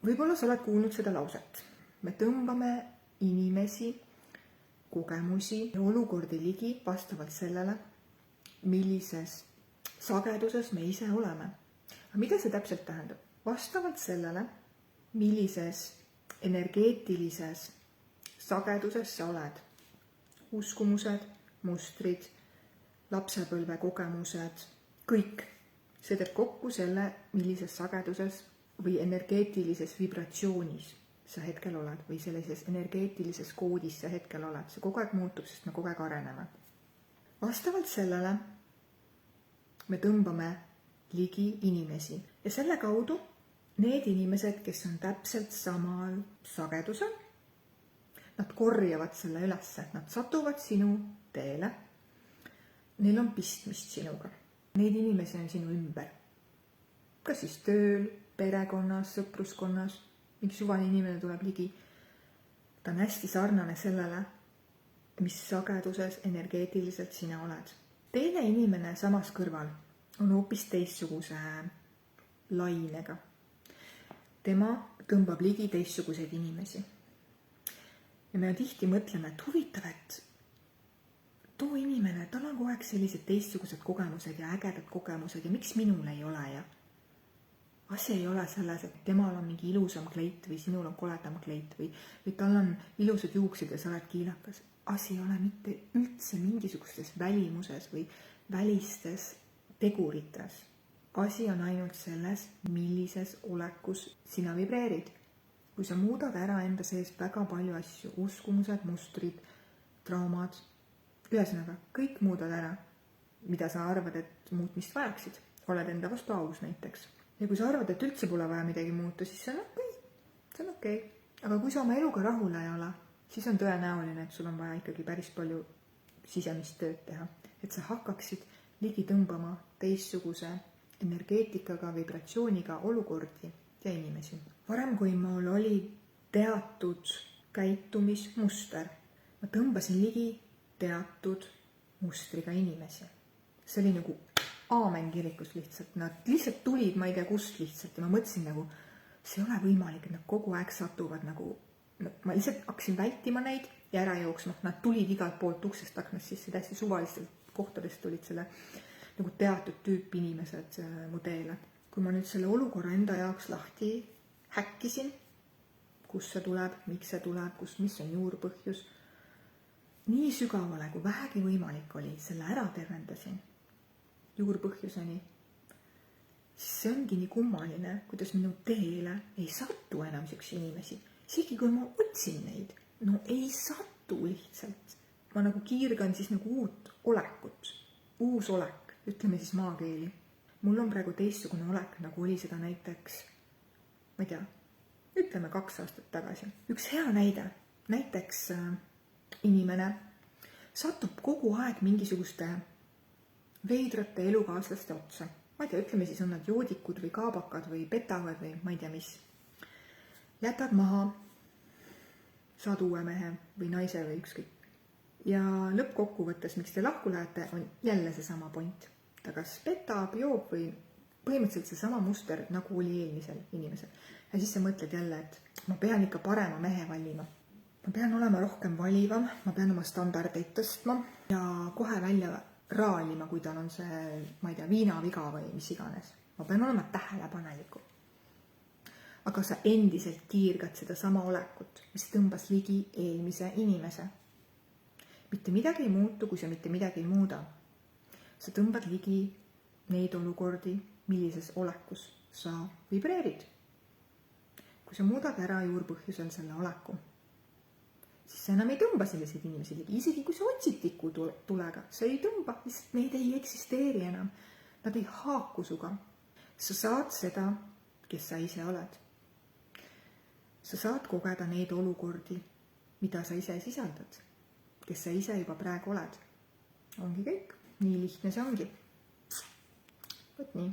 Võib-olla sa oled kuulnud seda lauset. Me tõmbame inimesi, kogemusi ja olukordi ligi vastavalt sellele, millises sageduses me ise oleme. Aga mida see täpselt tähendab? Vastavalt sellele, millises energeetilises sageduses sa oled. Uskumused, mustrid, lapsepõlve kogemused, kõik. See teeb kokku selle, millises sageduses või energeetilises vibratsioonis sa hetkel oled või sellises energeetilises koodis sa hetkel oled. See kogu aeg muutub, sest me kogu aeg areneme. Vastavalt sellele me tõmbame ligi inimesi ja selle kaudu need inimesed, kes on täpselt samal sagedusel, nad korjavad selle ülesse, nad satuvad sinu teele, neil on pistmist sinuga. Neid inimesi on sinu ümber. Kas siis tööl, perekonnas, sõpruskonnas, mingi suvaline inimene tuleb ligi. Ta on hästi sarnane sellele, mis sageduses energeetiliselt sina oled. Teine inimene samas kõrval on hoopis teistsuguse lainega. Tema tõmbab ligi teistsuguseid inimesi. Ja me tihti mõtleme, et huvitav, et too inimene, tal on kogu aeg sellised teistsugused kogemused ja ägedad kogemused ja miks minul ei ole ja asi ei ole selles, et temal on mingi ilusam kleit või sinul on koledam kleit või tal on ilusad juuksed ja sa oled kiilakas. Asi ei ole mitte üldse mingisugustes välimuses või välistes tegurites. Asi on ainult selles, millises olekus sina vibreerid. Kui sa muudad ära enda sees väga palju asju, uskumused, mustrid, traumad, ühesõnaga, kõik muudad ära, mida sa arvad, et muutmist vajaksid. Oled enda vastu aus näiteks. Ja kui sa arvad, et üldse pole vaja midagi muuta, siis see on okei. Aga kui sa oma eluga rahule ei ole, siis on tõenäoline, et sul on vaja ikkagi päris palju sisemist tööd teha. Et sa hakkaksid ligi tõmbama teistsuguse energeetikaga, vibratsiooniga olukordi ja inimesi. Varem, kui mul oli teatud käitumismuster, ma tõmbasin ligi teatud mustriga inimesi. See oli nagu aamen kirikus lihtsalt. Nad lihtsalt tulid, ma ei tea kust lihtsalt ja ma mõtlesin nagu, see ei ole võimalik, et nad kogu aeg satuvad nagu, ma lihtsalt hakkasin vältima neid ja ära jooksma. Nad tulid igalt poolt uksest aknast sisse, täiesti suvalistelt kohtadest tulid selle nagu teatud tüüp inimesed mu teele. Kui ma nüüd selle olukorra enda jaoks lahti häkkisin, kus see tuleb, miks see tuleb, mis on juurpõhjus, nii sügavale, kui vähegi võimalik oli, selle ära tervendasin juurpõhjuseni, siis see ongi nii kummaline, kuidas minu teele ei satu enam siukse inimesi. Isegi kui ma otsin neid, no ei satu lihtsalt. Ma nagu kiirgan siis nagu uut olekut, uus olek, ütleme siis maakeeli. Mul on praegu teistsugune olek, nagu oli seda näiteks, ma ei tea, ütleme 2 aastat tagasi. Üks hea näide, näiteks inimene satub kogu aeg mingisuguste veidrate elukaaslaste otsa. Ma ei tea, ütleme siis on nad joodikud või kaabakad või petavad või ma ei tea mis. Jätad maha, saad uue mehe või naise või ükskõik. Ja lõppkokkuvõttes, miks te lahku lähete, on jälle see sama point. Ta kas petab, joob või põhimõtteliselt see sama muster, nagu oli eelmisel inimesel. Ja siis sa mõtled jälle, et ma pean ikka parema mehe valima. Ma pean olema rohkem valivam, ma pean oma standardeid tõstma ja kohe välja raalima, kui tal on see, ma ei tea, viinaviga või mis iganes. Ma pean olema tähelepanelikum. Aga sa endiselt kiirgad seda sama olekut, mis tõmbas ligi eelmise inimese. Mitte midagi ei muutu, kui sa mitte midagi ei muuda. Sa tõmbad ligi neid olukordi, millises olekus sa vibreerid. Kui sa muudad ära juurpõhjusel selle oleku, siis sa enam ei tõmba selliseid inimesi ligi. Isegi kui sa otsid tikutulega, sa ei tõmba, lihtsalt neid ei eksisteeri enam. Nad ei haaku suga. Sa saad seda, kes sa ise oled. Sa saad kogeda neid olukordi, mida sa ise sisaldad, kes sa ise juba praegu oled. Ongi kõik. Nii lihtne see ongi. Võt nii.